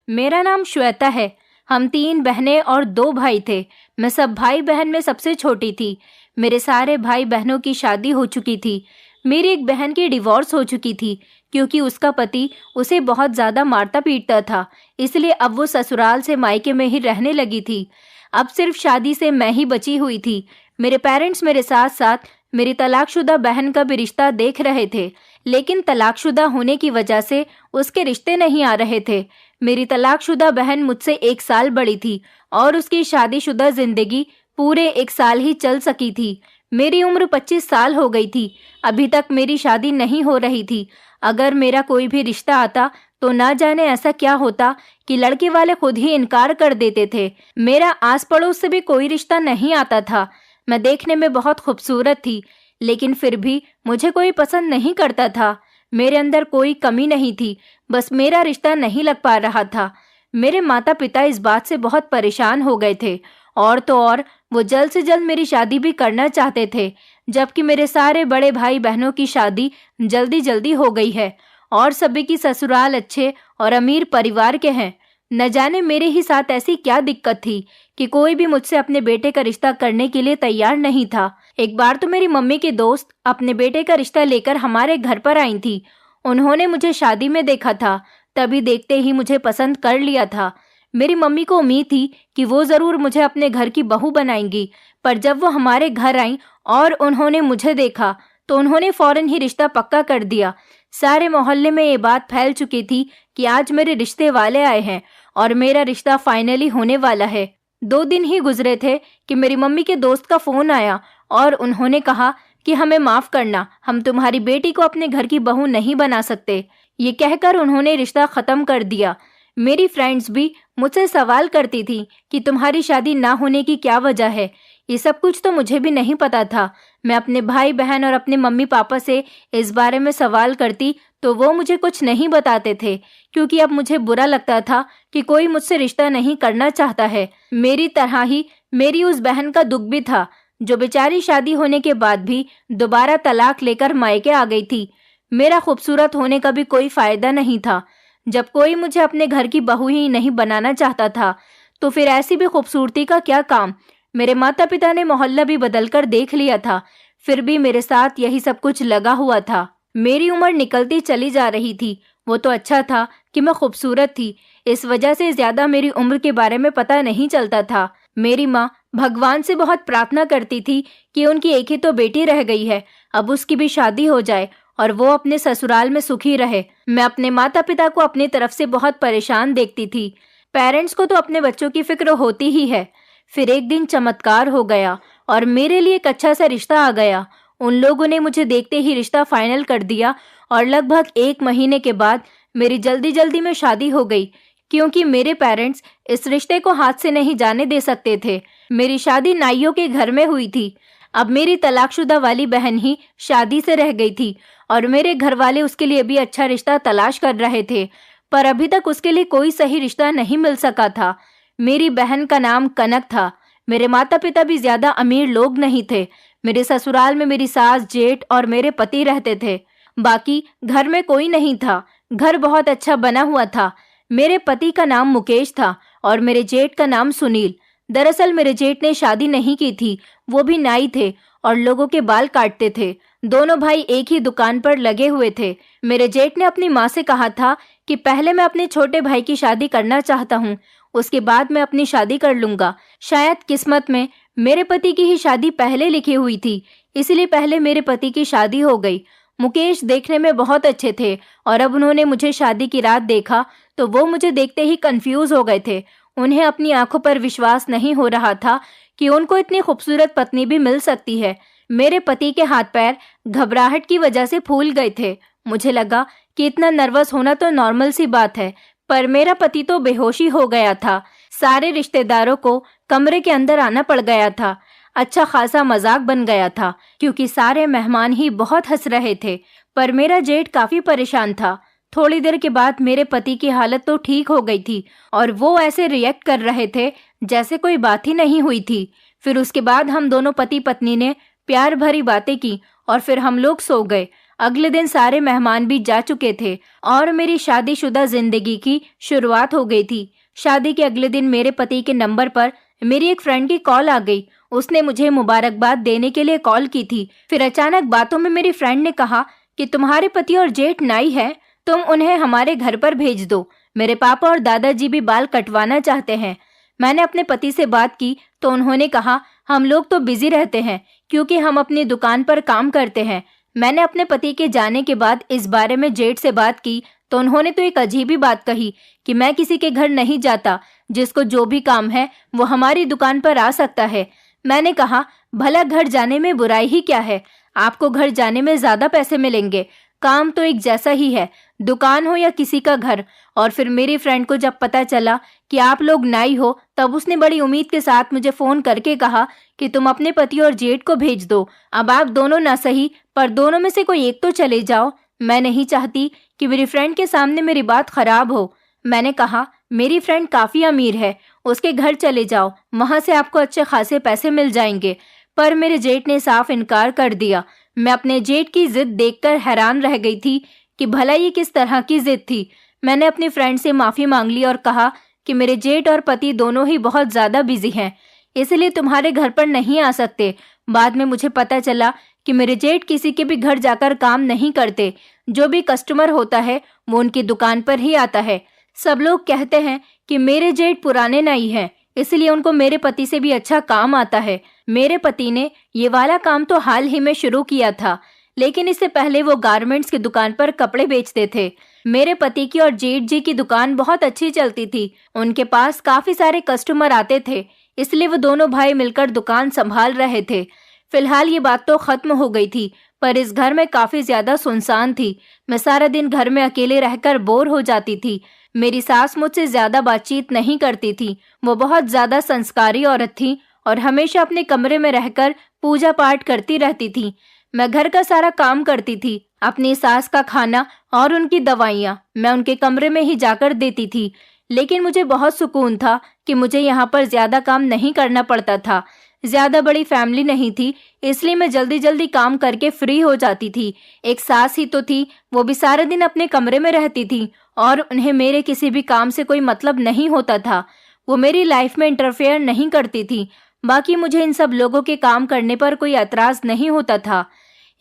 मेरा नाम श्वेता है। हम 3 बहनें और 2 भाई थे। मैं सब भाई बहन में सबसे छोटी थी। मेरे सारे भाई बहनों की शादी हो चुकी थी। मेरी एक बहन की डिवोर्स हो चुकी थी क्योंकि उसका पति उसे बहुत ज़्यादा मारता पीटता था, इसलिए अब वो ससुराल से मायके में ही रहने लगी थी। अब सिर्फ शादी से मैं ही बची हुई थी। मेरे पेरेंट्स मेरे साथ साथ मेरी तलाकशुदा बहन का भी रिश्ता देख रहे थे, लेकिन तलाकशुदा होने की वजह से उसके रिश्ते नहीं आ रहे थे। मेरी तलाकशुदा बहन मुझसे 1 साल बड़ी थी और उसकी शादीशुदा जिंदगी पूरे 1 साल ही चल सकी थी। मेरी उम्र 25 साल हो गई थी। अभी तक मेरी शादी नहीं हो रही थी। अगर मेरा कोई भी रिश्ता आता तो ना जाने ऐसा क्या होता कि लड़के वाले खुद ही इनकार कर देते थे। मेरा आस पड़ोस से भी कोई रिश्ता नहीं आता था। मैं देखने में बहुत खूबसूरत थी, लेकिन फिर भी मुझे कोई पसंद नहीं करता था। मेरे अंदर कोई कमी नहीं थी, बस मेरा रिश्ता नहीं लग पा रहा था। मेरे माता पिता इस बात से बहुत परेशान हो गए थे और तो और वो जल्द से जल्द मेरी शादी भी करना चाहते थे, जबकि मेरे सारे बड़े भाई बहनों की शादी जल्दी जल्दी हो गई है और सभी की ससुराल अच्छे और अमीर परिवार के हैं। न जाने मेरे ही साथ ऐसी क्या दिक्कत थी कि कोई भी मुझसे अपने बेटे का रिश्ता करने के लिए तैयार नहीं था। एक बार तो मेरी मम्मी की दोस्त अपने बेटे का रिश्ता लेकर हमारे घर पर आई थी। उन्होंने मुझे शादी में देखा था, तभी देखते ही मुझे पसंद कर लिया था। मेरी मम्मी को उम्मीद थी कि वो जरूर मुझे अपने घर की बहू बनाएंगी, पर जब वो हमारे घर आई और उन्होंने मुझे देखा तो उन्होंने फौरन ही रिश्ता पक्का कर दिया। सारे मोहल्ले में ये बात फैल चुकी थी कि आज मेरे रिश्ते वाले आए हैं और मेरा रिश्ता फाइनली होने वाला है। 2 दिन ही गुजरे थे कि मेरी मम्मी के दोस्त का फोन आया और उन्होंने कहा कि हमें माफ करना, हम तुम्हारी बेटी को अपने घर की बहू नहीं बना सकते। ये कहकर उन्होंने रिश्ता खत्म कर दिया। मेरी फ्रेंड्स भी मुझसे सवाल करती थी कि तुम्हारी शादी ना होने की क्या वजह है। ये सब कुछ तो मुझे भी नहीं पता था। मैं अपने भाई बहन और अपने मम्मी पापा से इस बारे में सवाल करती तो वो मुझे कुछ नहीं बताते थे, क्योंकि अब मुझे बुरा लगता था कि कोई मुझसे रिश्ता नहीं करना चाहता है। मेरी तरह ही मेरी उस बहन का दुख भी था, जो बेचारी शादी होने के बाद भी दोबारा तलाक लेकर मायके आ गई थी। मेरा खूबसूरत होने का भी कोई फायदा नहीं था। जब कोई मुझे अपने घर की बहू ही नहीं बनाना चाहता था, तो फिर ऐसी भी खूबसूरती का क्या काम। मेरे माता पिता ने मोहल्ला भी बदल कर देख लिया था, फिर भी मेरे साथ यही सब कुछ लगा हुआ था। मेरी उम्र निकलती चली जा रही थी। वो तो अच्छा था कि मैं खूबसूरत थी, इस वजह से ज्यादा मेरी उम्र के बारे में पता नहीं चलता था। मेरी माँ भगवान से बहुत प्रार्थना करती थी कि उनकी एक ही तो बेटी रह गई है, अब उसकी भी शादी हो जाए और वो अपने ससुराल में सुखी रहे। मैं अपने माता पिता को अपनी तरफ से बहुत परेशान देखती थी। पेरेंट्स को तो अपने बच्चों की फिक्र होती ही है। फिर एक दिन चमत्कार हो गया और मेरे लिए एक अच्छा सा रिश्ता आ गया। उन लोगों ने मुझे देखते ही रिश्ता फाइनल कर दिया और लगभग 1 महीने के बाद मेरी जल्दी जल्दी में शादी हो गई, क्योंकि मेरे पेरेंट्स इस रिश्ते को हाथ से नहीं जाने दे सकते थे। मेरी शादी नाइयों के घर में हुई थी। अब मेरी तलाकशुदा वाली बहन ही शादी से रह गई थी और मेरे घर वाले उसके लिए भी अच्छा रिश्ता तलाश कर रहे थे, पर अभी तक उसके लिए कोई सही रिश्ता नहीं मिल सका था। मेरी बहन का नाम कनक था। मेरे माता पिता भी ज्यादा अमीर लोग नहीं थे। मेरे ससुराल में मेरी सास, जेठ और मेरे पति रहते थे। बाकी घर में कोई नहीं था। घर बहुत अच्छा बना हुआ था। मेरे पति का नाम मुकेश था और मेरे जेठ का नाम सुनील। दरअसल मेरे जेठ ने शादी नहीं की थी, वो भी नाई थे और लोगों के बाल काटते थे। दोनों भाई एक ही दुकान पर लगे हुए थे। मेरे जेठ ने अपनी माँ से कहा था कि पहले मैं अपने छोटे भाई की शादी करना चाहता हूँ, उसके बाद मैं अपनी शादी कर लूंगा। शायद किस्मत में मेरे पति की ही शादी पहले लिखी हुई थी, इसलिए पहले मेरे पति की शादी हो गई। मुकेश देखने में बहुत अच्छे थे और अब उन्होंने मुझे शादी की रात देखा तो वो मुझे देखते ही कंफ्यूज हो गए थे। उन्हें अपनी आंखों पर विश्वास नहीं हो रहा था कि उनको इतनी खूबसूरत पत्नी भी मिल सकती है। मेरे पति के हाथ पैर घबराहट की वजह से फूल गए थे। मुझे लगा कि इतना नर्वस होना तो नॉर्मल सी बात है, पर मेरा पति तो बेहोशी हो गया था। सारे रिश्तेदारों को कमरे के अंदर आना पड़ गया था। अच्छा खासा मजाक बन गया था, क्योंकि सारे मेहमान ही बहुत हंस रहे थे, पर मेरा जेठ काफी परेशान था। थोड़ी देर के बाद मेरे पति की हालत तो ठीक हो गई थी और वो ऐसे रिएक्ट कर रहे थे जैसे कोई बात ही नहीं हुई थी। फिर उसके बाद हम दोनों पति पत्नी ने प्यार भरी बातें की और फिर हम लोग सो गए। अगले दिन सारे मेहमान भी जा चुके थे और मेरी शादीशुदा जिंदगी की शुरुआत हो गई थी। शादी के अगले दिन मेरे पति के नंबर पर मेरी एक फ्रेंड की कॉल आ गई। उसने मुझे मुबारकबाद देने के लिए कॉल की थी। फिर अचानक बातों में मेरी फ्रेंड ने कहा कि तुम्हारे पति और जेठ नाई है, तुम उन्हें हमारे घर पर भेज दो। मेरे पापा और दादाजी भी बाल कटवाना चाहते हैं। मैंने अपने पति से बात की तो उन्होंने कहा, हम लोग तो बिजी रहते हैं क्योंकि हम अपनी दुकान पर काम करते हैं। मैंने अपने पति के जाने के बाद इस बारे में जेठ से बात की तो उन्होंने तो एक अजीब ही बात कही कि मैं किसी के घर नहीं जाता, जिसको जो भी काम है वो हमारी दुकान पर आ सकता है। मैंने कहा, भला घर जाने में बुराई ही क्या है? आपको घर जाने में ज्यादा पैसे मिलेंगे, काम तो एक जैसा ही है, दुकान हो या किसी का घर। और फिर मेरी फ्रेंड को जब पता चला कि आप लोग नाई हो, तब उसने बड़ी उम्मीद के साथ मुझे फोन करके कहा कि तुम अपने पति और जेठ को भेज दो। अब आप दोनों ना सही पर दोनों में से कोई एक तो चले जाओ। मैं नहीं चाहती कि मेरी फ्रेंड के सामने मेरी बात खराब हो। मैंने कहा, मेरी फ्रेंड काफी अमीर है, उसके घर चले जाओ, वहां से आपको अच्छे खासे पैसे मिल जाएंगे। पर मेरे जेठ ने साफ इनकार कर दिया। मैं अपने जेठ की जिद देखकर हैरान रह गई थी कि भला ये किस तरह की जिद थी। मैंने अपनी फ्रेंड से माफी मांग ली और कहा कि मेरे जेठ और पति दोनों ही बहुत ज्यादा बिजी हैं, इसलिए तुम्हारे घर पर नहीं आ सकते। बाद में मुझे पता चला कि मेरे जेठ किसी के भी घर जाकर काम नहीं करते, जो भी कस्टमर होता है वो उनकी दुकान पर ही आता है। सब लोग कहते हैं कि मेरे जेठ पुराने नाई हैं, इसलिए उनको मेरे पति से भी अच्छा काम आता है। मेरे पति ने ये वाला काम तो हाल ही में शुरू किया था, लेकिन इससे पहले वो गारमेंट्स की दुकान पर कपड़े बेचते थे। मेरे पति की और जेठ जी की दुकान बहुत अच्छी चलती थी, उनके पास काफी सारे कस्टमर आते थे, इसलिए वो दोनों भाई मिलकर दुकान संभाल रहे थे। फिलहाल ये बात तो खत्म हो गई थी, पर इस घर में काफी ज्यादा सुनसान थी। मैं सारा दिन घर में अकेले रहकर बोर हो जाती थी। मेरी सास मुझसे ज्यादा बातचीत नहीं करती थी। वो बहुत ज्यादा संस्कारी औरत थी और हमेशा अपने कमरे में रहकर पूजा पाठ करती रहती थी। मैं घर का सारा काम करती थी। अपनी सास का खाना और उनकी दवाइयाँ मैं उनके कमरे में ही जाकर देती थी। लेकिन मुझे बहुत सुकून था कि मुझे यहाँ पर ज्यादा काम नहीं करना पड़ता था। ज्यादा बड़ी फैमिली नहीं थी, इसलिए मैं जल्दी जल्दी काम करके फ्री हो जाती थी। एक सास ही तो थी, वो भी सारा दिन अपने कमरे में रहती थी और उन्हें मेरे किसी भी काम से कोई मतलब नहीं होता था। वो मेरी लाइफ में इंटरफेयर नहीं करती थी। बाकी मुझे इन सब लोगों के काम करने पर कोई एतराज नहीं होता था।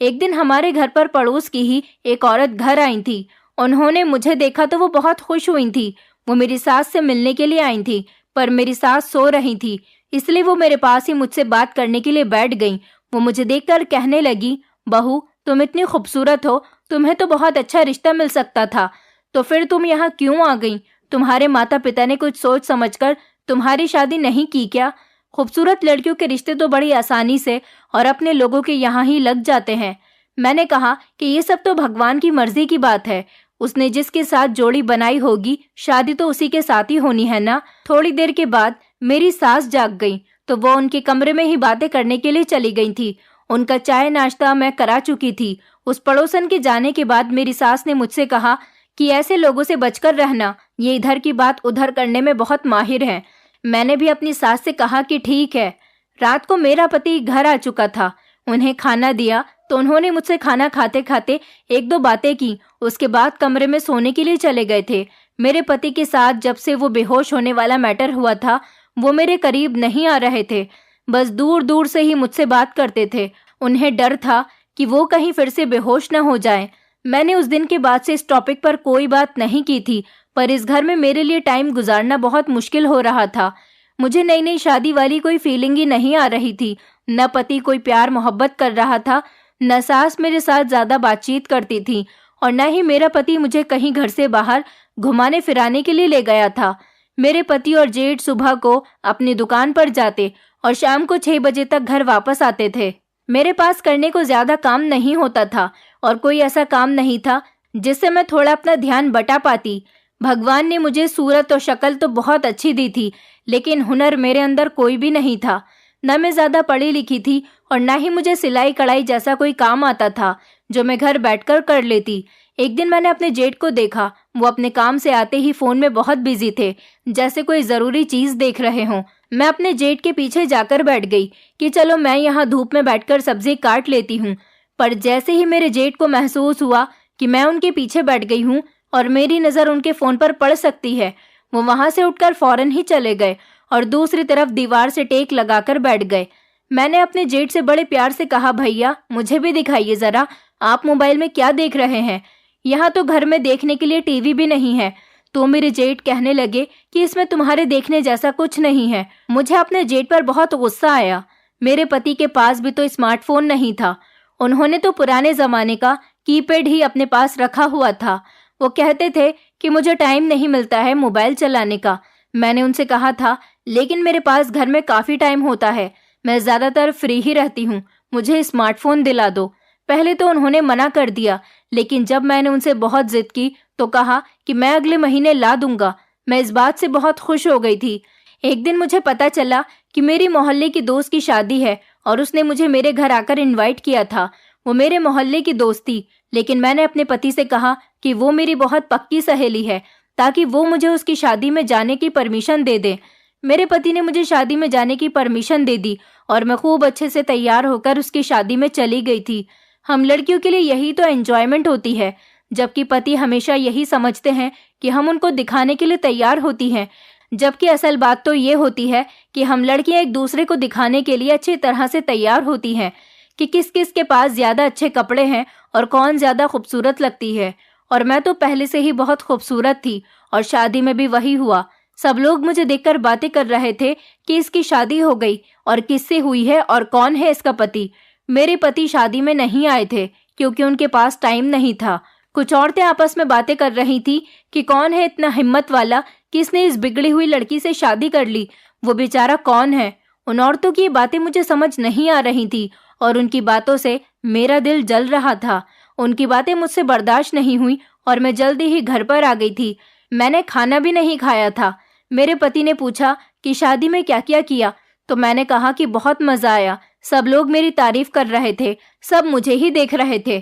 एक दिन हमारे घर पर पड़ोस की ही एक औरत घर आई थी। उन्होंने मुझे देखा तो वो बहुत खुश हुई थी। वो मेरी सास से मिलने के लिए आई थी, पर मेरी सास सो रही थी, इसलिए वो मेरे पास ही मुझसे बात करने के लिए बैठ गई। वो मुझे देखकर कहने लगी, बहू तुम इतनी खूबसूरत हो, तुम्हें तो बहुत अच्छा रिश्ता मिल सकता था, तो फिर तुम यहाँ क्यों आ गई? तुम्हारे माता पिता ने कुछ सोच समझकर तुम्हारी शादी नहीं की क्या? खूबसूरत लड़कियों के रिश्ते तो बड़ी आसानी से और अपने लोगों के यहाँ ही लग जाते हैं। मैंने कहा कि ये सब तो भगवान की मर्जी की बात है, उसने जिसके साथ जोड़ी बनाई होगी शादी तो उसी के साथ ही होनी है ना। थोड़ी देर के बाद मेरी सास जाग गई तो वो उनके कमरे में ही बातें करने के लिए चली गई थी। उनका चाय नाश्ता मैं करा चुकी थी। उस पड़ोसन के जाने के बाद मेरी सास ने मुझसे कहा कि ऐसे लोगों से बचकर रहना, ये इधर की बात उधर करने में बहुत माहिर हैं। मैंने भी अपनी सास से कहा कि ठीक है। रात को मेरा पति घर आ चुका था। उन्हें खाना दिया तो उन्होंने मुझसे खाना खाते खाते एक दो बातें की। उसके बाद कमरे में सोने के लिए चले गए थे। मेरे पति के साथ जब से वो बेहोश होने वाला मैटर हुआ था, वो मेरे करीब नहीं आ रहे थे, बस दूर दूर से ही मुझसे बात करते थे। उन्हें डर था कि वो कहीं फिर से बेहोश न हो जाएं। मैंने उस दिन के बाद से इस टॉपिक पर कोई बात नहीं की थी, पर इस घर में मेरे लिए टाइम गुजारना बहुत मुश्किल हो रहा था। मुझे नई नई शादी वाली कोई फीलिंग ही नहीं आ रही थी। न पति कोई प्यार मोहब्बत कर रहा था, न सास मेरे साथ ज्यादा बातचीत करती थी, और न ही मेरा पति मुझे कहीं घर से बाहर घुमाने फिराने के लिए ले गया था। मेरे पति और जेठ सुबह को अपनी दुकान पर जाते और शाम को 6 बजे तक घर वापस आते थे। मेरे पास करने को ज्यादा काम नहीं होता था और कोई ऐसा काम नहीं था जिससे मैं थोड़ा अपना ध्यान बटा पाती। भगवान ने मुझे सूरत और शक्ल तो बहुत अच्छी दी थी, लेकिन हुनर मेरे अंदर कोई भी नहीं था। न मैं ज्यादा पढ़ी लिखी थी और न ही मुझे सिलाई कढ़ाई जैसा कोई काम आता था जो मैं घर बैठकर कर लेती। एक दिन मैंने अपने जेठ को देखा। वो अपने काम से आते ही फोन में बहुत बिजी थे, जैसे कोई जरूरी चीज देख रहे हों। मैं अपने जेठ के पीछे जाकर बैठ गई कि चलो मैं यहाँ धूप में बैठकर सब्जी काट लेती हूँ। पर जैसे ही मेरे जेठ को महसूस हुआ कि मैं उनके पीछे बैठ गई हूँ और मेरी नज़र उनके फ़ोन पर पड़ सकती है, वो वहाँ से उठकर फौरन ही चले गए और दूसरी तरफ दीवार से टेक लगाकर बैठ गए। मैंने अपने जेठ से बड़े प्यार से कहा, भैया मुझे भी दिखाइए ज़रा, आप मोबाइल में क्या देख रहे हैं? यहाँ तो घर में देखने के लिए टीवी भी नहीं है। तो मेरे जेठ कहने लगे कि इसमें तुम्हारे देखने जैसा कुछ नहीं है। मुझे अपने जेठ पर बहुत गुस्सा आया। मेरे पति के पास भी तो स्मार्टफोन नहीं था। उन्होंने तो पुराने जमाने का कीपैड ही अपने पास रखा हुआ था। वो कहते थे कि मुझे टाइम नहीं मिलता है मोबाइल चलाने का। मैंने उनसे कहा था, लेकिन मेरे पास घर में काफ़ी टाइम होता है, मैं ज़्यादातर फ्री ही रहती हूँ, मुझे स्मार्टफोन दिला दो। पहले तो उन्होंने मना कर दिया, लेकिन जब मैंने उनसे बहुत जिद की तो कहा कि मैं अगले महीने ला दूंगा। मैं इस बात से बहुत खुश हो गई थी। एक दिन मुझे पता चला कि मेरी मोहल्ले की दोस्त की शादी है और उसने मुझे मेरे घर आकर इनवाइट किया था। वो मेरे मोहल्ले की दोस्त थी, लेकिन मैंने अपने पति से कहा कि वो मेरी बहुत पक्की सहेली है, ताकि वो मुझे उसकी शादी में जाने की परमिशन दे दे। मेरे पति ने मुझे शादी में जाने की परमिशन दे दी और मैं खूब अच्छे से तैयार होकर उसकी शादी में चली गई थी। हम लड़कियों के लिए यही तो एंजॉयमेंट होती है, जबकि पति हमेशा यही समझते हैं कि हम उनको दिखाने के लिए तैयार होती हैं, जबकि असल बात तो ये होती है कि हम लड़कियां एक दूसरे को दिखाने के लिए अच्छी तरह से तैयार होती हैं कि किस किस के पास ज़्यादा अच्छे कपड़े हैं और कौन ज़्यादा खूबसूरत लगती है। और मैं तो पहले से ही बहुत खूबसूरत थी और शादी में भी वही हुआ। सब लोग मुझे देखकर बातें कर रहे थे कि इसकी शादी हो गई और किससे हुई है और कौन है इसका पति। मेरे पति शादी में नहीं आए थे क्योंकि उनके पास टाइम नहीं था। कुछ औरतें आपस में बातें कर रही थी कि कौन है इतना हिम्मत वाला कि इसने इस बिगड़ी हुई लड़की से शादी कर ली, वो बेचारा कौन है। उन औरतों की बातें मुझे समझ नहीं आ रही थी और उनकी बातों से मेरा दिल जल रहा था। उनकी बातें मुझसे बर्दाश्त नहीं हुई और मैं जल्दी ही घर पर आ गई थी। मैंने खाना भी नहीं खाया था। मेरे पति ने पूछा कि शादी में क्या क्या किया, तो मैंने कहा कि बहुत मज़ा आया। सब लोग मेरी तारीफ कर रहे थे, सब मुझे ही देख रहे थे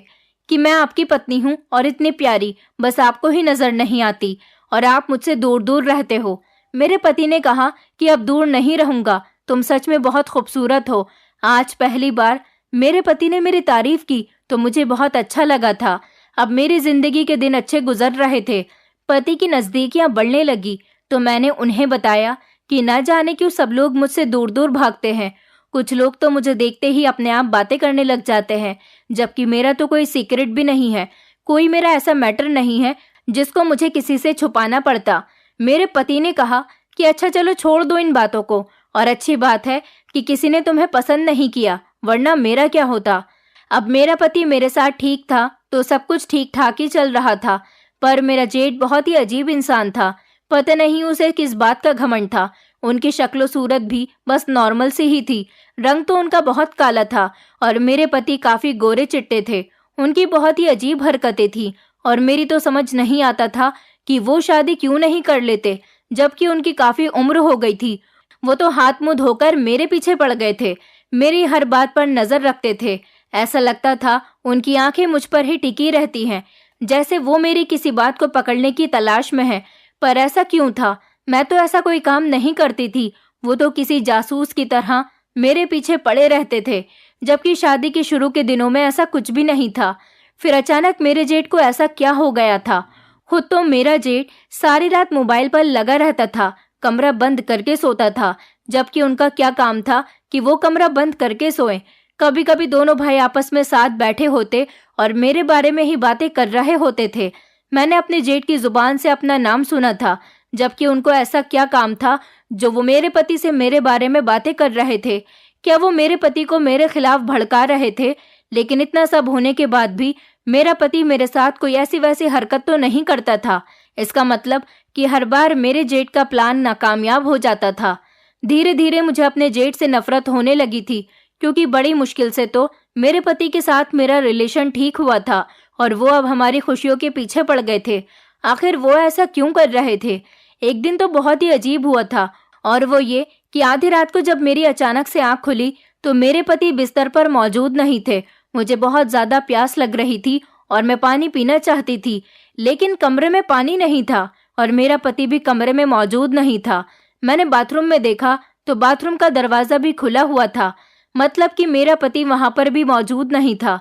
कि मैं आपकी पत्नी हूँ और इतनी प्यारी, बस आपको ही नजर नहीं आती और आप मुझसे दूर दूर रहते हो। मेरे पति ने कहा कि अब दूर नहीं रहूंगा, तुम सच में बहुत खूबसूरत हो। आज पहली बार मेरे पति ने मेरी तारीफ की तो मुझे बहुत अच्छा लगा था। अब मेरी जिंदगी के दिन अच्छे गुजर रहे थे। पति की नज़दीकियां बढ़ने लगी तो मैंने उन्हें बताया कि न जाने क्यों सब लोग मुझसे दूर दूर भागते हैं। कुछ लोग तो मुझे देखते ही अपने आप बातें करने लग जाते हैं, जबकि मेरा तो कोई सीक्रेट भी नहीं है। कोई मेरा ऐसा मैटर नहीं है जिसको मुझे किसी से छुपाना पड़ता। मेरे पति ने कहा कि अच्छा चलो छोड़ दो इन बातों को, और अच्छी बात है कि किसी ने तुम्हें पसंद नहीं किया, वरना मेरा क्या होता। अब मेरा पति मेरे साथ ठीक था तो सब कुछ ठीक ठाक ही चल रहा था, पर मेरा जेठ बहुत ही अजीब इंसान था। पता नहीं उसे किस बात का घमंड था। उनकी शक्लो सूरत भी बस नॉर्मल सी ही थी। रंग तो उनका बहुत काला था और मेरे पति काफी गोरे चिट्टे थे। उनकी बहुत ही अजीब हरकतें थी और मेरी तो समझ नहीं आता था कि वो शादी क्यों नहीं कर लेते, जबकि उनकी काफी उम्र हो गई थी। वो तो हाथ मुंह धोकर मेरे पीछे पड़ गए थे, मेरी हर बात पर नजर रखते थे। ऐसा लगता था उनकी आंखें मुझ पर ही टिकी रहती हैं, जैसे वो मेरी किसी बात को पकड़ने की तलाश में है। पर ऐसा क्यों था? मैं तो ऐसा कोई काम नहीं करती थी। वो तो किसी जासूस की तरह मेरे पीछे पड़े रहते थे, जबकि शादी के शुरू के दिनों में ऐसा कुछ भी नहीं था। फिर अचानक मेरे जेठ को ऐसा क्या हो गया था? खुद तो मेरा जेठ सारी रात मोबाइल पर लगा रहता था, कमरा बंद करके सोता था, जबकि उनका क्या काम था कि वो कमरा बंद करके सोए। कभी कभी दोनों भाई आपस में साथ बैठे होते और मेरे बारे में ही बातें कर रहे होते थे। मैंने अपने जेठ की जुबान से अपना नाम सुना था, जबकि उनको ऐसा क्या काम था जो वो मेरे पति से मेरे बारे में बातें कर रहे थे। क्या वो मेरे पति को मेरे खिलाफ भड़का रहे थे? लेकिन इतना सब होने के बाद भी मेरा पति मेरे साथ कोई ऐसी वैसी हरकत तो नहीं करता था। इसका मतलब कि हर बार मेरे जेठ का प्लान नाकामयाब हो जाता था। धीरे धीरे मुझे अपने जेठ से नफरत होने लगी थी, क्योंकि बड़ी मुश्किल से तो मेरे पति के साथ मेरा रिलेशन ठीक हुआ था और वो अब हमारी खुशियों के पीछे पड़ गए थे। आखिर वो ऐसा क्यों कर रहे थे? एक दिन तो बहुत ही अजीब हुआ था, और वो ये कि आधी रात को जब मेरी अचानक से आंख खुली तो मेरे पति बिस्तर पर मौजूद नहीं थे। मुझे बहुत ज्यादा प्यास लग रही थी और मैं पानी पीना चाहती थी, लेकिन कमरे में पानी नहीं था और मेरा पति भी कमरे में मौजूद नहीं था। मैंने बाथरूम में देखा तो बाथरूम का दरवाजा भी खुला हुआ था, मतलब कि मेरा पति वहां पर भी मौजूद नहीं था।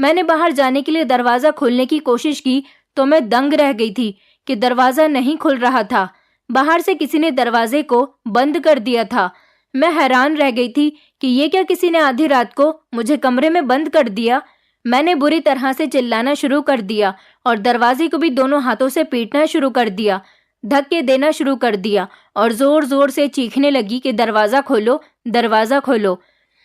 मैंने बाहर जाने के लिए दरवाज़ा खोलने की कोशिश की तो मैं दंग रह गई थी कि दरवाज़ा नहीं खुल रहा था। बाहर से किसी ने दरवाजे को बंद कर दिया था। मैं हैरान रह गई थी कि ये क्या, किसी ने आधी रात को मुझे कमरे में बंद कर दिया। मैंने बुरी तरह से चिल्लाना शुरू कर दिया और दरवाजे को भी दोनों हाथों से पीटना शुरू कर दिया, धक्के देना शुरू कर दिया और जोर जोर से चीखने लगी कि दरवाज़ा खोलो, दरवाज़ा खोलो।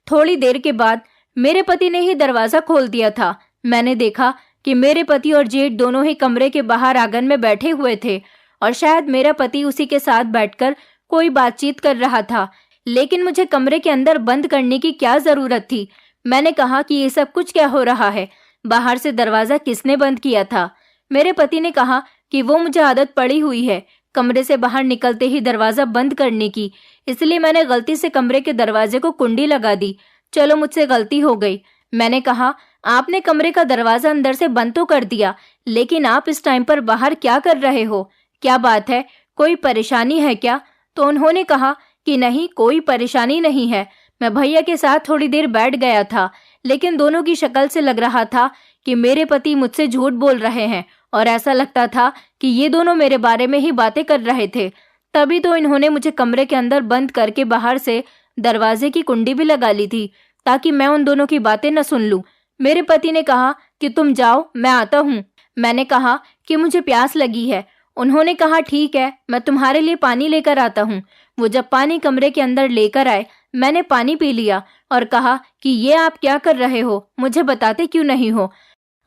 थोड़ी देर के बाद मेरे पति ने ही दरवाज़ा खोल दिया था। मैंने देखा कि मेरे पति और जेठ दोनों ही कमरे के बाहर आंगन में बैठे हुए थे और शायद मेरा पति उसी के साथ बैठकर कोई बातचीत कर रहा था। लेकिन मुझे कमरे के अंदर बंद करने की क्या ज़रूरत थी? मैंने कहा कि ये सब कुछ क्या हो रहा है? बाहर से दरवाज़ा किसने बंद किया था? मेरे पति ने कहा कि वो मुझे आदत पड़ी हुई है कमरे से बाहर निकलते ही दरवाज़ा बंद करने की, इसलिए मैंने गलती से कमरे के दरवाजे को कुंडी लगा दी। चलो, मुझसे गलती हो गई। मैंने कहा, आपने कमरे का दरवाज़ा अंदर से बंद तो कर दिया, लेकिन आप इस टाइम पर बाहर क्या कर रहे हो? क्या बात है, कोई परेशानी है क्या? तो उन्होंने कहा कि नहीं, कोई परेशानी नहीं है। मैं भैया के साथ थोड़ी देर बैठ गया था, लेकिन दोनों की शक्ल से लग रहा था कि मेरे पति मुझसे झूठ बोल रहे हैं और ऐसा लगता था कि ये दोनों मेरे बारे में ही बातें कर रहे थे। तभी तो इन्होंने मुझे कमरे के अंदर बंद करके बाहर से दरवाजे की कुंडी भी लगा ली थी ताकि मैं उन दोनों की बातें न सुन लूं। मेरे पति ने कहा कि तुम जाओ, मैं आता हूँ। मैंने कहा कि मुझे प्यास लगी है। उन्होंने कहा ठीक है, मैं तुम्हारे लिए पानी लेकर आता हूँ। वो जब पानी कमरे के अंदर लेकर आए, मैंने पानी पी लिया और कहा कि ये आप क्या कर रहे हो, मुझे बताते क्यों नहीं हो?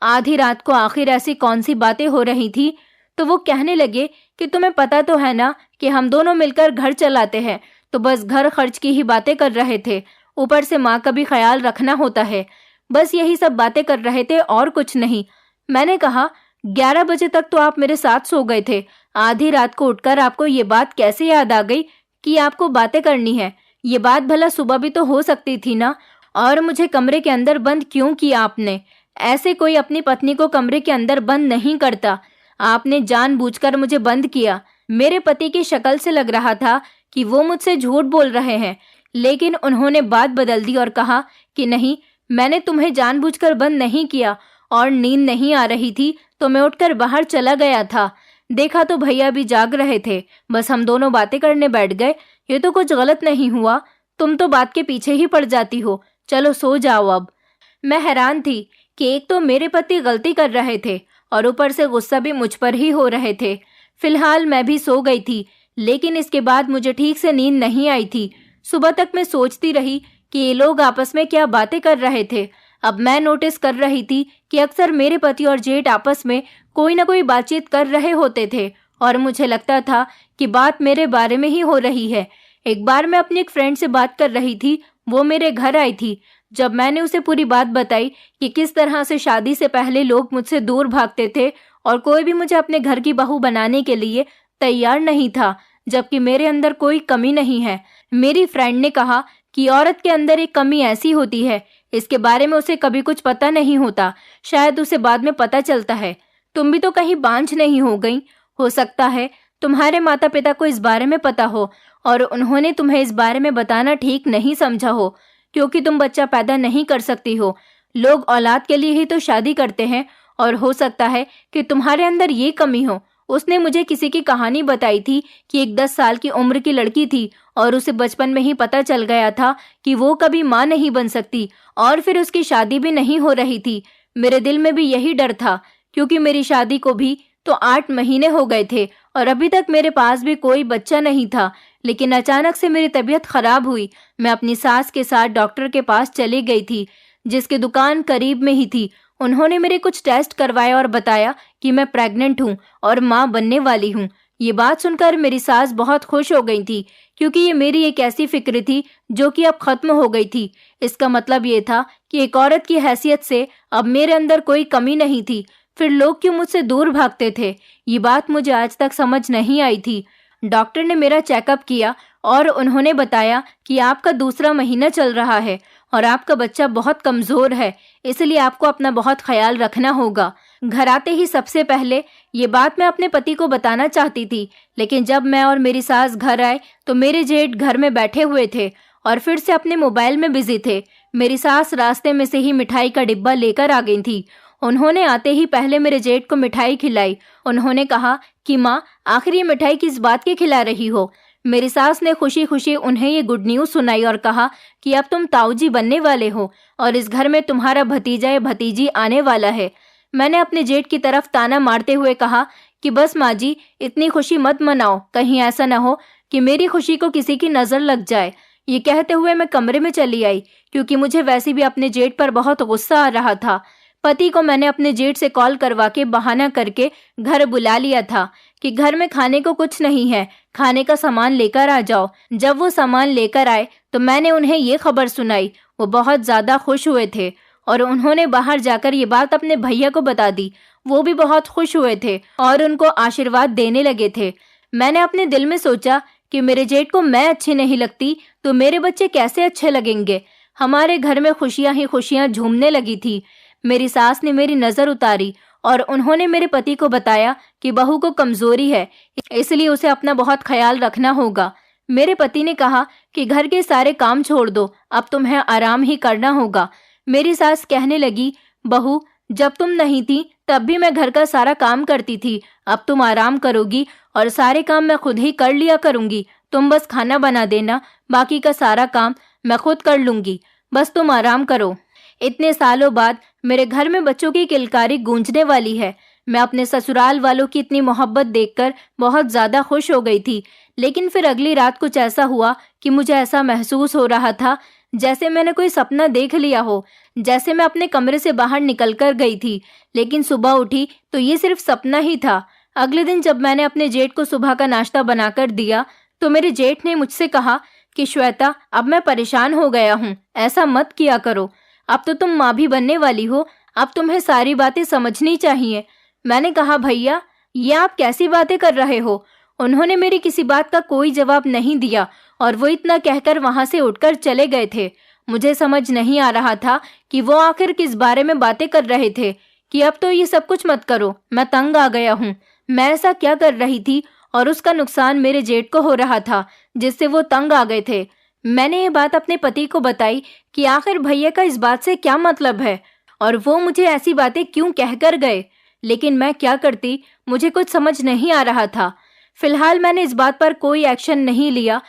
आधी रात को आखिर ऐसी कौन सी बातें हो रही थी? तो वो कहने लगे कि तुम्हें पता तो है ना कि हम दोनों मिलकर घर चलाते हैं, तो बस घर खर्च की ही बातें कर रहे थे। ऊपर से माँ का भी ख्याल रखना होता है। बस यही सब बातें कर रहे थे और कुछ नहीं। मैंने कहा 11 बजे तक तो आप मेरे साथ सो गए थे। आधी रात को उठकर आपको ये बात कैसे याद आ गई कि आपको बातें करनी है? ये बात भला सुबह भी तो हो सकती थी ना। और मुझे कमरे के अंदर बंद क्यों किया आपने? ऐसे कोई अपनी पत्नी को कमरे के अंदर बंद नहीं करता। आपने जानबूझकर मुझे बंद किया। मेरे पति की शक्ल से लग रहा था कि वो मुझसे झूठ बोल रहे हैं, लेकिन उन्होंने बात बदल दी और कहा कि नहीं, मैंने तुम्हें जानबूझकर बंद नहीं किया और नींद नहीं आ रही थी तो मैं उठकर बाहर चला गया था। देखा तो भैया भी जाग रहे थे, बस हम दोनों बातें करने बैठ गए। ये तो कुछ गलत नहीं हुआ, तुम तो बात के पीछे ही पड़ जाती हो। चलो सो जाओ अब। मैं हैरान थी कि एक तो मेरे पति गलती कर रहे थे और ऊपर से गुस्सा भी मुझ पर ही हो रहे थे। फिलहाल मैं भी सो गई थी, लेकिन इसके बाद मुझे ठीक से नींद नहीं आई थी। सुबह तक मैं सोचती रही कि ये लोग आपस में क्या बातें कर रहे थे। अब मैं नोटिस कर रही थी कि अक्सर मेरे पति और जेठ आपस में कोई ना कोई बातचीत कर रहे होते थे और मुझे लगता था कि बात मेरे बारे में ही हो रही है। एक बार मैं अपनी एक फ्रेंड से बात कर रही थी, वो मेरे घर आई थी। जब मैंने उसे पूरी बात बताई कि किस तरह से शादी से पहले लोग मुझसे दूर भागते थे और कोई भी मुझे अपने घर की बहू बनाने के लिए तैयार नहीं था, जबकि मेरे अंदर कोई कमी नहीं है, मेरी फ्रेंड ने कहा कि औरत के अंदर एक कमी ऐसी होती है, इसके बारे में उसे कभी कुछ पता नहीं होता, शायद उसे बाद में पता चलता है। तुम भी तो कहीं बांझ नहीं हो गई? हो सकता है तुम्हारे माता पिता को इस बारे में पता हो और उन्होंने तुम्हें इस बारे में बताना ठीक नहीं समझा हो, क्योंकि तुम बच्चा पैदा नहीं कर सकती हो। लोग औलाद के लिए ही तो शादी करते हैं और हो सकता है कि तुम्हारे अंदर ये कमी हो। उसने मुझे किसी की कहानी बताई थी कि एक 10 साल की उम्र की लड़की थी और उसे बचपन में ही पता चल गया था कि वो कभी माँ नहीं बन सकती और फिर उसकी शादी भी नहीं हो रही थी। मेरे दिल में भी यही डर था, क्योंकि मेरी शादी को भी तो 8 महीने हो गए थे और अभी तक मेरे पास भी कोई बच्चा नहीं था। लेकिन अचानक से मेरी तबीयत खराब हुई। मैं अपनी सास के साथ डॉक्टर के पास चली गई थी, जिसकी दुकान करीब में ही थी। उन्होंने मेरे कुछ टेस्ट करवाए और बताया कि मैं प्रेग्नेंट हूँ और माँ बनने वाली हूँ। ये बात सुनकर मेरी सास बहुत खुश हो गई थी, क्योंकि ये मेरी एक ऐसी फिक्र थी जो कि अब खत्म हो गई थी। इसका मतलब ये था कि एक औरत की हैसियत से अब मेरे अंदर कोई कमी नहीं थी। फिर लोग क्यों मुझसे दूर भागते थे? ये बात मुझे आज तक समझ नहीं आई थी। डॉक्टर ने मेरा चेकअप किया और उन्होंने बताया कि आपका दूसरा महीना चल रहा है और आपका बच्चा बहुत कमज़ोर है, इसलिए आपको अपना बहुत ख्याल रखना होगा। घर आते ही सबसे पहले ये बात मैं अपने पति को बताना चाहती थी, लेकिन जब मैं और मेरी सास घर आए तो मेरे जेठ घर में बैठे हुए थे और फिर से अपने मोबाइल में बिजी थे। मेरी सास रास्ते में से ही मिठाई का डिब्बा लेकर आ गई थी। उन्होंने आते ही पहले मेरे जेठ को मिठाई खिलाई। उन्होंने कहा कि माँ, आखिर ये मिठाई किस बात की खिला रही हो। मेरी सास ने खुशी खुशी उन्हें ये गुड न्यूज़ सुनाई और कहा कि अब तुम ताऊजी बनने वाले हो और इस घर में तुम्हारा भतीजा या भतीजी आने वाला है। मैंने अपने जेठ की तरफ ताना मारते हुए कहा कि बस माँ जी, इतनी खुशी मत मनाओ, कहीं ऐसा न हो कि मेरी खुशी को किसी की नज़र लग जाए। ये कहते हुए मैं कमरे में चली आई, क्योंकि मुझे वैसे भी अपने जेठ पर बहुत गुस्सा आ रहा था। पति को मैंने अपने जेठ से कॉल करवा के बहाना करके घर बुला लिया था कि घर में खाने को कुछ नहीं है, खाने का सामान लेकर आ जाओ। जब वो सामान लेकर आए तो मैंने उन्हें ये खबर सुनाई। वो बहुत ज़्यादा खुश हुए थे और उन्होंने बाहर जाकर ये बात अपने भैया को बता दी। वो भी बहुत खुश हुए थे और उनको आशीर्वाद देने लगे थे। मैंने अपने दिल में सोचा कि मेरे जेठ को मैं अच्छी नहीं लगती तो मेरे बच्चे कैसे अच्छे लगेंगे। हमारे घर में खुशियां ही खुशियां झूमने लगी थी। मेरी सास ने मेरी नज़र उतारी और उन्होंने मेरे पति को बताया कि बहू को कमजोरी है, इसलिए उसे अपना बहुत ख्याल रखना होगा। मेरे पति ने कहा कि घर के सारे काम छोड़ दो, अब तुम्हें आराम ही करना होगा। मेरी सास कहने लगी, बहू, जब तुम नहीं थी तब भी मैं घर का सारा काम करती थी, अब तुम आराम करोगी और सारे काम मैं खुद ही कर लिया करूंगी। तुम बस खाना बना देना, बाकी का सारा काम मैं खुद कर लूंगी, बस तुम आराम करो। इतने सालों बाद मेरे घर में बच्चों की किलकारी गूंजने वाली है। मैं अपने ससुराल वालों की इतनी मोहब्बत देखकर बहुत ज़्यादा खुश हो गई थी। लेकिन फिर अगली रात कुछ ऐसा हुआ कि मुझे ऐसा महसूस हो रहा था जैसे मैंने कोई सपना देख लिया हो। जैसे मैं अपने कमरे से बाहर निकल कर गई थी, लेकिन सुबह उठी तो ये सिर्फ सपना ही था। अगले दिन जब मैंने अपने जेठ को सुबह का नाश्ता बनाकर दिया तो मेरे जेठ ने मुझसे कहा कि श्वेता, अब मैं परेशान हो गया हूँ, ऐसा मत किया करो। अब तो तुम माँ भी बनने वाली हो, अब तुम्हें सारी बातें समझनी चाहिए। मैंने कहा, भैया, ये आप कैसी बातें कर रहे हो। उन्होंने मेरी किसी बात का कोई जवाब नहीं दिया और वो इतना कहकर वहां से उठकर चले गए थे। मुझे समझ नहीं आ रहा था कि वो आखिर किस बारे में बातें कर रहे थे कि अब तो ये सब कुछ मत करो, मैं तंग आ गया हूँ। मैं ऐसा क्या कर रही थी और उसका नुकसान मेरे जेठ को हो रहा था जिससे वो तंग आ गए थे। मैंने ये बात अपने पति को बताई कि आखिर भैया का इस बात से क्या मतलब है और वो मुझे ऐसी बातें क्यों कहकर गए। लेकिन मैं क्या करती, मुझे कुछ समझ नहीं आ रहा था। फिलहाल मैंने इस बात पर कोई एक्शन नहीं लिया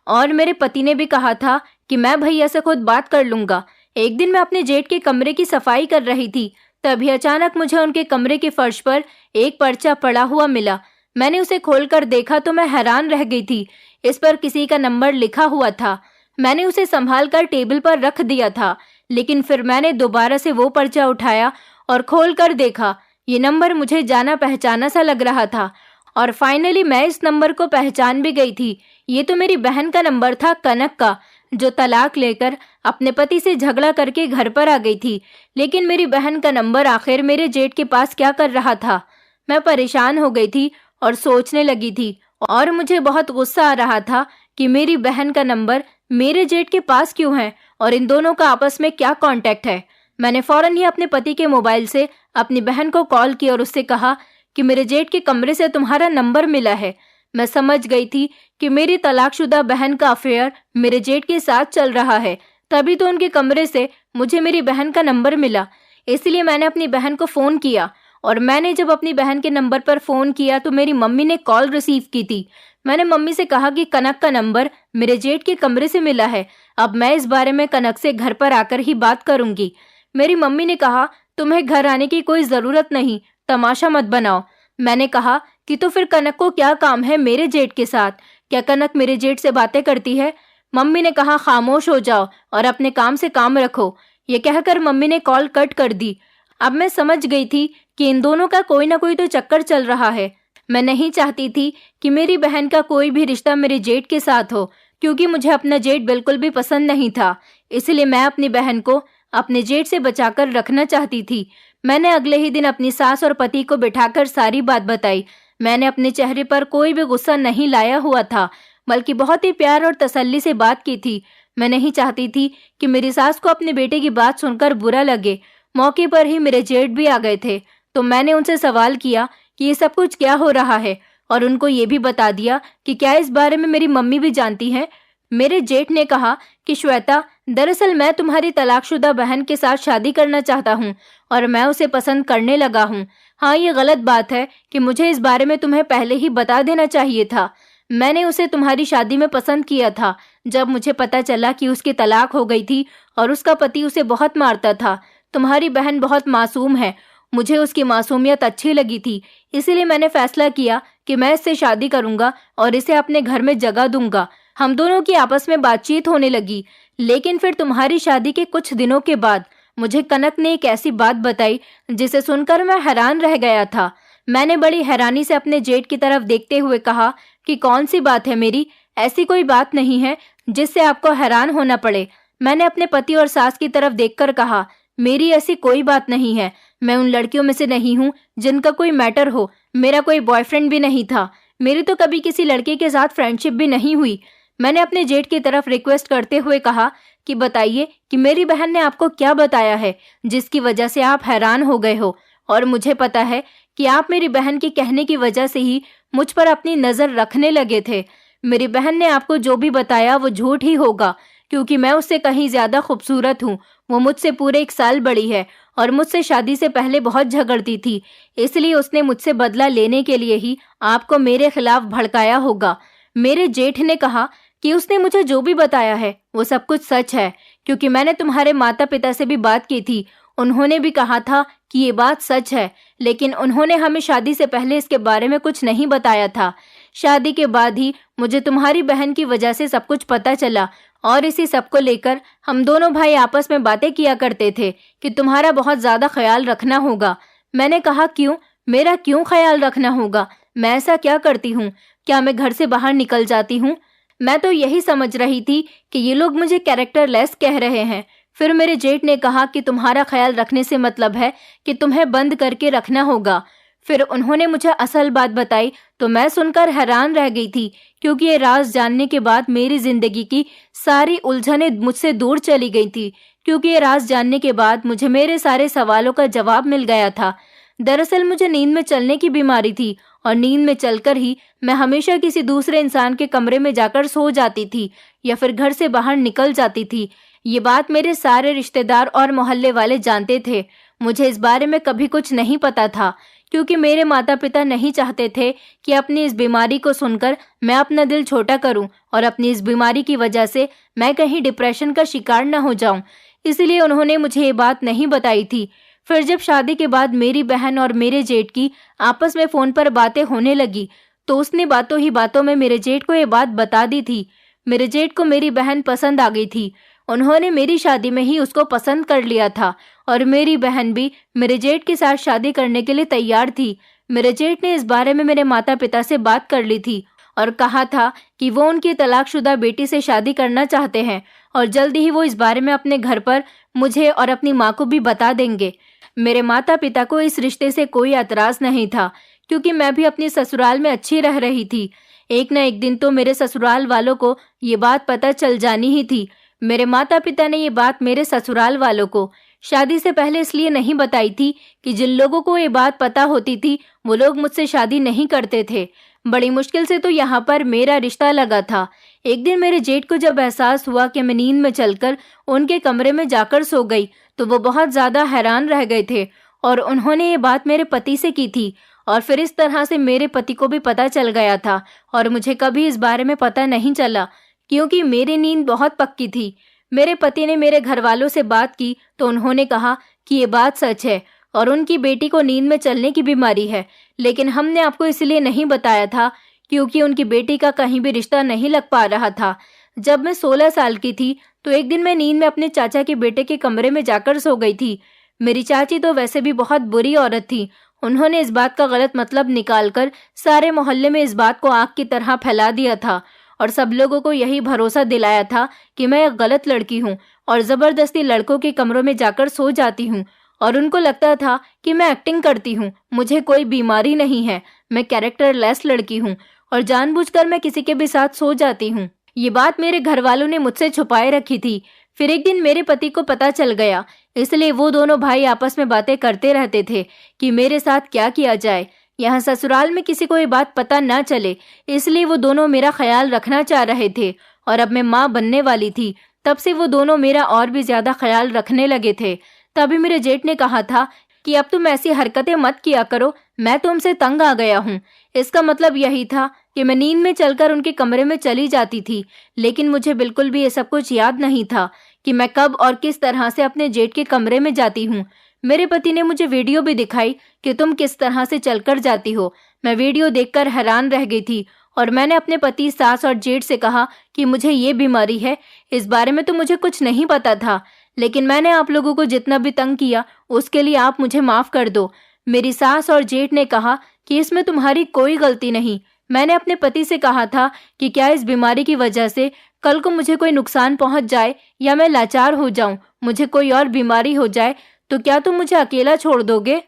और मेरे पति ने भी कहा था कि मैं भैया से खुद बात कर लूंगा। एक दिन मैं अपने जेठ के कमरे की सफाई कर रही थी, तभी अचानक मुझे उनके कमरे के फर्श पर एक पर्चा पड़ा हुआ मिला। मैंने उसे खोलकर देखा तो मैं हैरान रह गई थी। इस पर किसी का नंबर लिखा हुआ था। मैंने उसे संभालकर टेबल पर रख दिया था, लेकिन फिर मैंने दोबारा से वो पर्चा उठाया और खोलकर देखा। ये नंबर मुझे जाना पहचाना सा लग रहा था और फाइनली मैं इस नंबर को पहचान भी गई थी। ये तो मेरी बहन का नंबर था, कनक का, जो तलाक लेकर अपने पति से झगड़ा करके घर पर आ गई थी। लेकिन मेरी बहन का नंबर आखिर मेरे जेठ के पास क्या कर रहा था। मैं परेशान हो गई थी और सोचने लगी थी और मुझे बहुत गुस्सा आ रहा था कि मेरी बहन का नंबर मेरे जेठ के पास क्यों है और इन दोनों का आपस में क्या कांटेक्ट है। मैंने फौरन ही अपने पति के मोबाइल से अपनी बहन को कॉल किया और उससे कहा कि मेरे जेठ के कमरे से तुम्हारा नंबर मिला है। मैं समझ गई थी कि मेरी तलाकशुदा बहन का अफेयर मेरे जेठ के साथ चल रहा है, तभी तो उनके कमरे से मुझे मेरी बहन का नंबर मिला। इसलिए मैंने अपनी बहन को फ़ोन किया और मैंने जब अपनी बहन के नंबर पर फ़ोन किया तो मेरी मम्मी ने कॉल रिसीव की थी। मैंने मम्मी से कहा कि कनक का नंबर मेरे जेठ के कमरे से मिला है, अब मैं इस बारे में कनक से घर पर आकर ही बात करूंगी। मेरी मम्मी ने कहा, तुम्हें घर आने की कोई ज़रूरत नहीं, तमाशा मत बनाओ। मैंने कहा कि तो फिर कनक को क्या काम है मेरे जेठ के साथ, क्या कनक मेरे जेठ से बातें करती है। मम्मी ने कहा, खामोश हो जाओ और अपने काम से काम रखो। ये कहकर मम्मी ने कॉल कट कर दी। अब मैं समझ गई थी कि इन दोनों का कोई ना कोई तो चक्कर चल रहा है। मैं नहीं चाहती थी कि मेरी बहन का कोई भी रिश्ता मेरे जेठ के साथ हो, क्योंकि मुझे अपना जेठ बिल्कुल भी पसंद नहीं था। इसलिए मैं अपनी बहन को अपने जेठ से बचाकर रखना चाहती थी। मैंने अगले ही दिन अपनी सास और पति को बिठाकर सारी बात बताई। मैंने अपने चेहरे पर कोई भी गुस्सा नहीं लाया हुआ था, बल्कि बहुत ही प्यार और तसल्ली से बात की थी। मैं नहीं चाहती थी कि मेरी सास को अपने बेटे की बात सुनकर बुरा लगे। मौके पर ही मेरे जेठ भी आ गए थे, तो मैंने उनसे सवाल किया कि ये सब कुछ क्या हो रहा है और उनको ये भी बता दिया कि क्या इस बारे में मेरी मम्मी भी जानती हैं। मेरे जेठ ने कहा कि श्वेता, दरअसल मैं तुम्हारी तलाकशुदा बहन के साथ शादी करना चाहता हूँ और मैं उसे पसंद करने लगा हूँ। हाँ, ये गलत बात है कि मुझे इस बारे में तुम्हें पहले ही बता देना चाहिए था। मैंने उसे तुम्हारी शादी में पसंद किया था जब मुझे पता चला कि उसकी तलाक हो गई थी और उसका पति उसे बहुत मारता था। तुम्हारी बहन बहुत मासूम है, मुझे उसकी मासूमियत अच्छी लगी थी, इसीलिए मैंने फैसला किया कि मैं इससे शादी करूंगा और इसे अपने घर में जगह दूंगा। हम दोनों की आपस में बातचीत होने लगी, लेकिन फिर तुम्हारी शादी के कुछ दिनों के बाद मुझे कनक ने एक ऐसी बात बताई जिसे सुनकर मैं हैरान रह गया था। मैंने बड़ी हैरानी से अपने जेठ की तरफ देखते हुए कहा कि कौन सी बात है मेरी, ऐसी कोई बात नहीं है जिससे आपको हैरान होना पड़े। मैंने अपने पति और सास की तरफ देखकर कहा, मेरी ऐसी कोई बात नहीं है। मैं उन लड़कियों में से नहीं हूँ जिनका कोई मैटर हो। मेरा कोई बॉयफ्रेंड भी नहीं था। मेरी तो कभी किसी लड़के के साथ फ्रेंडशिप भी नहीं हुई। मैंने अपने जेठ की तरफ रिक्वेस्ट करते हुए कहा कि बताइए कि मेरी बहन ने आपको क्या बताया है जिसकी वजह से आप हैरान हो गए हो, और मुझे पता है कि आप मेरी बहन के कहने की वजह से ही मुझ पर अपनी नजर रखने लगे थे। मेरी बहन ने आपको जो भी बताया वो झूठ ही होगा, क्योंकि मैं उससे कहीं ज्यादा खूबसूरत हूँ। वो मुझसे पूरे 1 साल बड़ी है और मुझसे शादी से पहले बहुत झगड़ती थी, इसलिए उसने मुझसे बदला लेने के लिए ही आपको मेरे खिलाफ भड़काया होगा। मेरे जेठ ने कहा कि उसने मुझे जो भी बताया है वो सब कुछ सच है, क्योंकि मैंने तुम्हारे माता पिता से भी बात की थी। उन्होंने भी कहा था कि ये बात सच है, लेकिन उन्होंने हमें शादी से पहले इसके बारे में कुछ नहीं बताया था। शादी के बाद ही मुझे तुम्हारी बहन की वजह से सब कुछ पता चला, और इसी सब को लेकर हम दोनों भाई आपस में बातें किया करते थे कि तुम्हारा बहुत ज्यादा ख्याल रखना होगा। मैंने कहा, क्यों? मेरा क्यों ख्याल रखना होगा? मैं ऐसा क्या करती हूँ? क्या मैं घर से बाहर निकल जाती हूँ? मैं तो यही समझ रही थी कि ये लोग मुझे कैरेक्टरलेस कह रहे हैं। फिर मेरे जेठ ने कहा कि तुम्हारा ख्याल रखने से मतलब है कि तुम्हें बंद करके रखना होगा। फिर उन्होंने मुझे असल बात बताई तो मैं सुनकर हैरान रह गई थी, क्योंकि ये राज जानने के बाद मेरी जिंदगी की सारी उलझनें मुझसे दूर चली गई थी। क्योंकि ये राज जानने के बाद मुझे मेरे सारे सवालों का जवाब मिल गया था। दरअसल मुझे नींद में चलने की बीमारी थी, और नींद में चलकर ही मैं हमेशा किसी दूसरे इंसान के कमरे में जाकर सो जाती थी या फिर घर से बाहर निकल जाती थी। ये बात मेरे सारे रिश्तेदार और मोहल्ले वाले जानते थे। मुझे इस बारे में कभी कुछ नहीं पता था, क्योंकि मेरे माता पिता नहीं चाहते थे कि अपनी इस बीमारी को सुनकर मैं अपना दिल छोटा करूं और अपनी इस बीमारी की वजह से मैं कहीं डिप्रेशन का शिकार न हो जाऊं। इसलिए उन्होंने मुझे ये बात नहीं बताई थी। फिर जब शादी के बाद मेरी बहन और मेरे जेठ की आपस में फोन पर बातें होने लगी तो उसने बातों ही बातों में मेरे जेठ को ये बात बता दी थी। मेरे जेठ को मेरी बहन पसंद आ गई थी। उन्होंने मेरी शादी में ही उसको पसंद कर लिया था, और मेरी बहन भी मेरे जेठ के साथ शादी करने के लिए तैयार थी। मेरे जेठ ने इस बारे में मेरे माता पिता से बात कर ली थी और कहा था कि वो उनकी तलाकशुदा बेटी से शादी करना चाहते हैं, और जल्दी ही वो इस बारे में अपने घर पर मुझे और अपनी माँ को भी बता देंगे। मेरे माता पिता को इस रिश्ते से कोई एतराज नहीं था, क्योंकि मैं भी अपनी ससुराल में अच्छी रह रही थी। एक न एक दिन तो मेरे ससुराल वालों को ये बात पता चल जानी ही थी। मेरे माता पिता ने ये बात मेरे ससुराल वालों को शादी से पहले इसलिए नहीं बताई थी कि जिन लोगों को ये बात पता होती थी वो लोग मुझसे शादी नहीं करते थे। बड़ी मुश्किल से तो यहाँ पर मेरा रिश्ता लगा था। एक दिन मेरे जेठ को जब एहसास हुआ कि मैं नींद में चलकर उनके कमरे में जाकर सो गई तो वो बहुत ज्यादा हैरान रह गए थे, और उन्होंने ये बात मेरे पति से की थी। और फिर इस तरह से मेरे पति को भी पता चल गया था, और मुझे कभी इस बारे में पता नहीं चला, क्योंकि मेरी नींद बहुत पक्की थी। मेरे पति ने मेरे घर वालों से बात की तो उन्होंने कहा कि ये बात सच है और उनकी बेटी को नींद में चलने की बीमारी है, लेकिन हमने आपको इसलिए नहीं बताया था क्योंकि उनकी बेटी का कहीं भी रिश्ता नहीं लग पा रहा था। जब मैं 16 साल की थी तो एक दिन मैं नींद में अपने चाचा के बेटे के कमरे में जाकर सो गई थी। मेरी चाची तो वैसे भी बहुत बुरी औरत थी। उन्होंने इस बात का गलत मतलब निकालकर सारे मोहल्ले में इस बात को आग की तरह फैला दिया था, और सब लोगों को यही भरोसा दिलाया था कि मैं एक गलत लड़की हूँ और जबरदस्ती लड़कों के कमरों में जाकर सो जाती हूँ, और उनको लगता था कि मैं एक्टिंग करती हूँ। मुझे कोई बीमारी नहीं है, मैं कैरेक्टरलेस लड़की हूँ और जानबूझकर मैं किसी के भी साथ सो जाती हूँ। ये बात मेरे घर वालों ने मुझसे छुपाए रखी थी। फिर एक दिन मेरे पति को पता चल गया, इसलिए वो दोनों भाई आपस में बातें करते रहते थे कि मेरे साथ क्या किया जाए। यहाँ ससुराल में किसी को ये बात पता न चले, इसलिए वो दोनों मेरा ख्याल रखना चाह रहे थे। और अब मैं माँ बनने वाली थी, तब से वो दोनों मेरा और भी ज्यादा ख्याल रखने लगे थे। तभी मेरे जेठ ने कहा था कि अब तुम ऐसी हरकतें मत किया करो, मैं तुमसे तंग आ गया हूँ। इसका मतलब यही था कि मैं नींद में चलकर उनके कमरे में चली जाती थी, लेकिन मुझे बिल्कुल भी ये सब कुछ याद नहीं था कि मैं कब और किस तरह से अपने जेठ के कमरे में जाती हूँ। मेरे पति ने मुझे वीडियो भी दिखाई कि तुम किस तरह से चलकर जाती हो। मैं वीडियो देखकर हैरान रह गई थी और मैंने अपने पति, सास और जेठ से कहा कि मुझे ये बीमारी है। इस बारे में तो मुझे कुछ नहीं पता था, लेकिन मैंने आप लोगों को जितना भी तंग किया उसके लिए आप मुझे माफ कर दो। मेरी सास और जेठ ने कहा कि इसमें तुम्हारी कोई गलती नहीं। मैंने अपने पति से कहा था कि क्या इस बीमारी की वजह से कल को मुझे कोई नुकसान पहुंच जाए या मैं लाचार हो जाऊं, मुझे कोई और बीमारी हो जाए, तो क्या तुम मुझे अकेला छोड़ दोगे?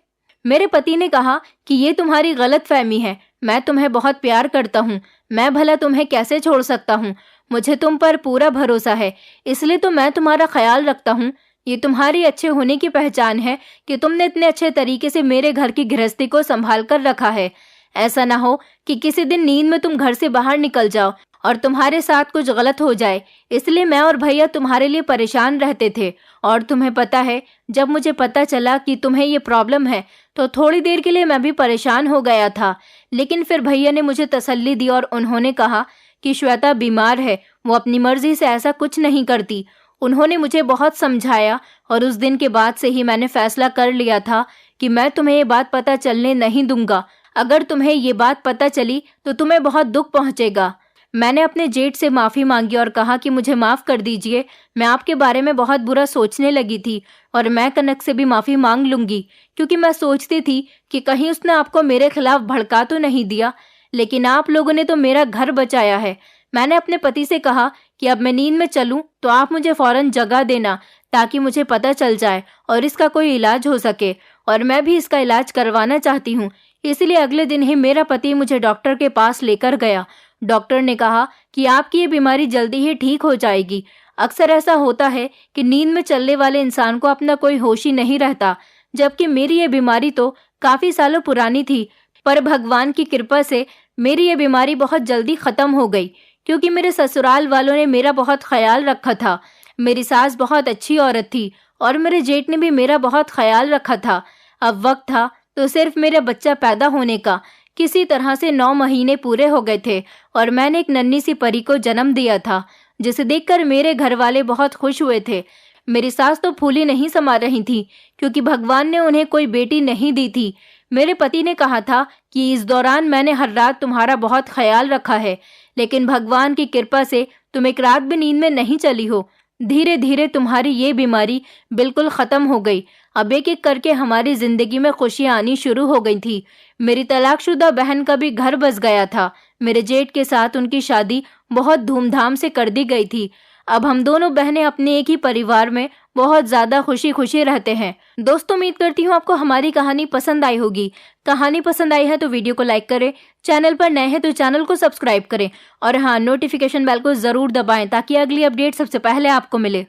मेरे पति ने कहा कि ये तुम्हारी गलत फहमी है, मैं तुम्हें बहुत प्यार करता हूँ, मैं भला तुम्हें कैसे छोड़ सकता हूँ? मुझे तुम पर पूरा भरोसा है, इसलिए तो मैं तुम्हारा ख्याल रखता हूँ। ये तुम्हारी अच्छे होने की पहचान है कि तुमने इतने अच्छे तरीके से मेरे घर की गृहस्थी को संभाल कर रखा है। ऐसा ना हो कि किसी दिन नींद में तुम घर से बाहर निकल जाओ और तुम्हारे साथ कुछ गलत हो जाए। इसलिए मैं और भैया तुम्हारे लिए परेशान रहते थे। और तुम्हें पता है, जब मुझे पता चला कि तुम्हें ये प्रॉब्लम है तो थोड़ी देर के लिए मैं भी परेशान हो गया था, लेकिन फिर भैया ने मुझे तसल्ली दी और उन्होंने कहा कि श्वेता बीमार है, वो अपनी मर्जी से ऐसा कुछ नहीं करती। उन्होंने मुझे बहुत समझाया और उस दिन के बाद से ही मैंने फैसला कर लिया था कि मैं तुम्हें ये बात पता चलने नहीं दूंगा। अगर तुम्हें ये बात पता चली तो तुम्हें बहुत दुख पहुंचेगा। मैंने अपने जेठ से माफ़ी मांगी और कहा कि मुझे माफ़ कर दीजिए, मैं आपके बारे में बहुत बुरा सोचने लगी थी और मैं कनक से भी माफ़ी मांग लूंगी, क्योंकि मैं सोचती थी कि कहीं उसने आपको मेरे खिलाफ भड़का तो नहीं दिया। लेकिन आप लोगों ने तो मेरा घर बचाया है। मैंने अपने पति से कहा कि अब मैं नींद में चलूं तो आप मुझे फौरन जगा देना, ताकि मुझे पता चल जाए और इसका कोई इलाज हो सके, और मैं भी इसका इलाज करवाना चाहती हूँ। इसलिए अगले दिन ही मेरा पति मुझे डॉक्टर के पास लेकर गया। डॉक्टर ने कहा कि आपकी ये बीमारी जल्दी ही ठीक हो जाएगी। अक्सर ऐसा होता है कि नींद में चलने वाले इंसान को अपना कोई होश ही नहीं रहता, जबकि मेरी ये बीमारी तो काफी सालों पुरानी थी, पर भगवान की कृपा से मेरी ये बीमारी बहुत जल्दी खत्म हो गई, क्योंकि मेरे ससुराल वालों ने मेरा बहुत ख्याल रखा था। मेरी सास बहुत अच्छी औरत थी और मेरे जेठ ने भी मेरा बहुत ख्याल रखा था। अब वक्त था तो सिर्फ मेरा बच्चा पैदा होने का। किसी तरह से 9 महीने पूरे हो गए थे और मैंने एक नन्ही सी परी को जन्म दिया था, जिसे देखकर मेरे घर वाले बहुत खुश हुए थे। मेरी सास तो फूली नहीं समा रही थी, क्योंकि भगवान ने उन्हें कोई बेटी नहीं दी थी। मेरे पति ने कहा था कि इस दौरान मैंने हर रात तुम्हारा बहुत ख्याल रखा है, लेकिन भगवान की कृपा से तुम एक रात भी नींद में नहीं चली हो। धीरे धीरे तुम्हारी ये बीमारी बिल्कुल खत्म हो गई। अब एक एक करके हमारी जिंदगी में खुशियां आनी शुरू हो गई थी। मेरी तलाकशुदा बहन का भी घर बस गया था। मेरे जेठ के साथ उनकी शादी बहुत धूमधाम से कर दी गई थी। अब हम दोनों बहनें अपने एक ही परिवार में बहुत ज्यादा खुशी खुशी रहते हैं। दोस्तों, उम्मीद करती हूँ आपको हमारी कहानी पसंद आई होगी। कहानी पसंद आई है तो वीडियो को लाइक करें, चैनल पर नए हैं तो चैनल को सब्सक्राइब करें और हाँ, नोटिफिकेशन बेल को जरूर दबाएं ताकि अगली अपडेट सबसे पहले आपको मिले।